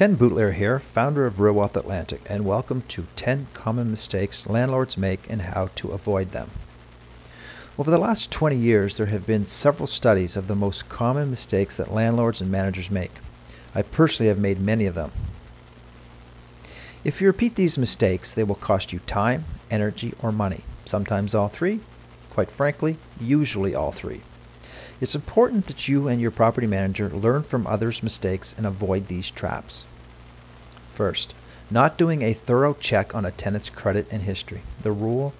Ken Bootler here, founder of Real Wealth Atlantic, and welcome to 10 Common Mistakes Landlords Make and How to Avoid Them. Over the last 20 years, there have been several studies of the most common mistakes that landlords and managers make. I personally have made many of them. If you repeat these mistakes, they will cost you time, energy, or money. Sometimes all three. Quite frankly, usually all three. It's important that you and your property manager learn from others' mistakes and avoid these traps. First, not doing a thorough check on a tenant's credit and history. The rule,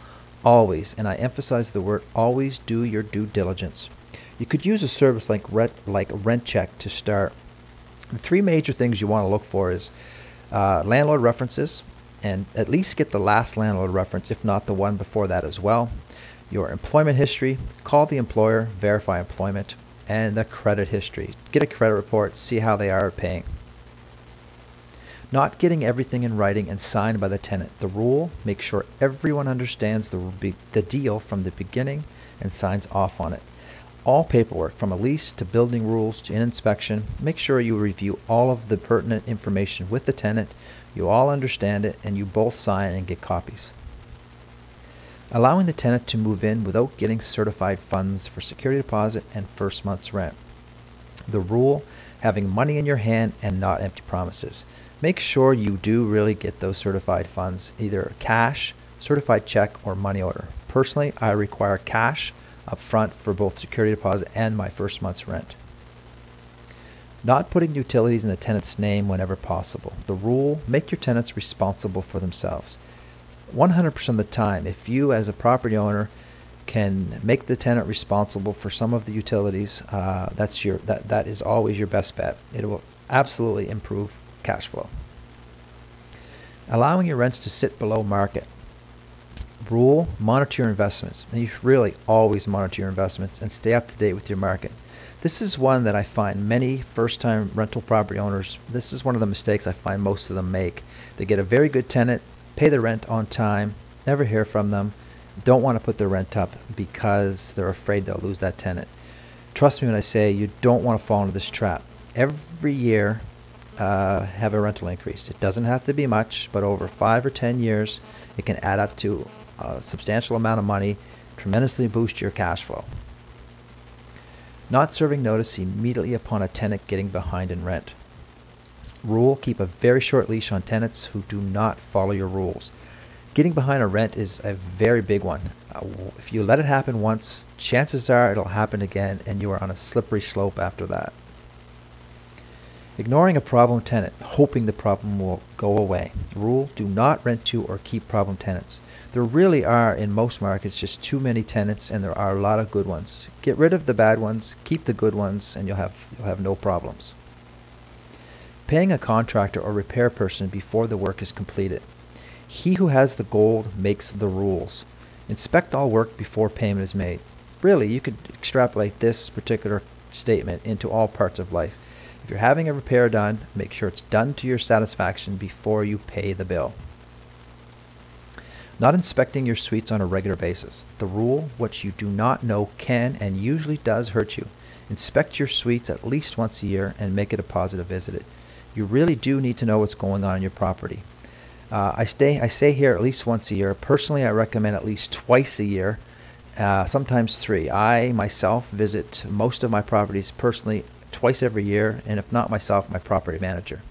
always, and I emphasize the word always, do your due diligence. You could use a service like Rent Check to start. The three major things you want to look for is landlord references, and at least get the last landlord reference, if not the one before that as well. Your employment history, call the employer, verify employment, and the credit history. Get a credit report, see how they are paying. Not getting everything in writing and signed by the tenant. The rule, make sure everyone understands the deal from the beginning and signs off on it. All paperwork, from a lease to building rules to an inspection, make sure you review all of the pertinent information with the tenant, you all understand it, and you both sign and get copies. Allowing the tenant to move in without getting certified funds for security deposit and first month's rent. The rule, having money in your hand and not empty promises. Make sure you do really get those certified funds, either cash, certified check, or money order. Personally, I require cash up front for both security deposit and my first month's rent. Not putting utilities in the tenant's name whenever possible. The rule, make your tenants responsible for themselves. 100% of the time, if you as a property owner can make the tenant responsible for some of the utilities, that is always your best bet. It will absolutely improve cash flow. Allowing your rents to sit below market. Rule, monitor your investments. And you should really always monitor your investments and stay up to date with your market. This is one that I find many first-time rental property owners, this is one of the mistakes I find most of them make. They get a very good tenant, pay the rent on time, never hear from them, don't want to put their rent up because they're afraid they'll lose that tenant. Trust me when I say you don't want to fall into this trap. Every year, have a rental increase. It doesn't have to be much, but over 5 or 10 years, it can add up to a substantial amount of money, tremendously boost your cash flow. Not serving notice immediately upon a tenant getting behind in rent. Rule, keep a very short leash on tenants who do not follow your rules. Getting behind a rent is a very big one. If you let it happen once, chances are it'll happen again and you are on a slippery slope after that. Ignoring a problem tenant, hoping the problem will go away. Rule, do not rent to or keep problem tenants. There really are, in most markets, just too many tenants, and there are a lot of good ones. Get rid of the bad ones, keep the good ones, and you'll have no problems. Paying a contractor or repair person before the work is completed. He who has the gold makes the rules. Inspect all work before payment is made. Really, you could extrapolate this particular statement into all parts of life. If you're having a repair done, make sure it's done to your satisfaction before you pay the bill. Not inspecting your suites on a regular basis. The rule, what you do not know can and usually does hurt you. Inspect your suites at least once a year and make it a positive visit. You really do need to know what's going on in your property. I say here at least once a year. Personally, I recommend at least twice a year, sometimes 3. I myself visit most of my properties personally twice every year, and if not myself, my property manager.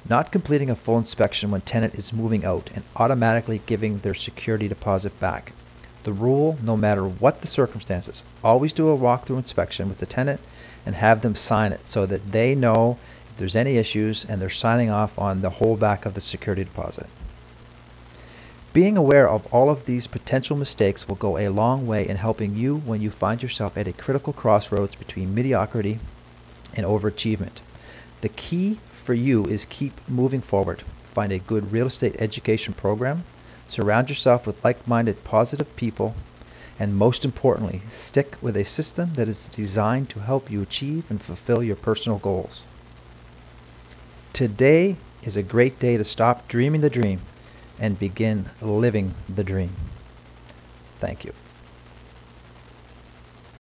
Not completing a full inspection when tenant is moving out and automatically giving their security deposit back. The rule, no matter what the circumstances, always do a walkthrough inspection with the tenant and have them sign it so that they know if there's any issues and they're signing off on the holdback of the security deposit. Being aware of all of these potential mistakes will go a long way in helping you when you find yourself at a critical crossroads between mediocrity and overachievement. The key for you is keep moving forward. Find a good real estate education program, surround yourself with like-minded positive people, and most importantly, stick with a system that is designed to help you achieve and fulfill your personal goals. Today is a great day to stop dreaming the dream and begin living the dream. Thank you.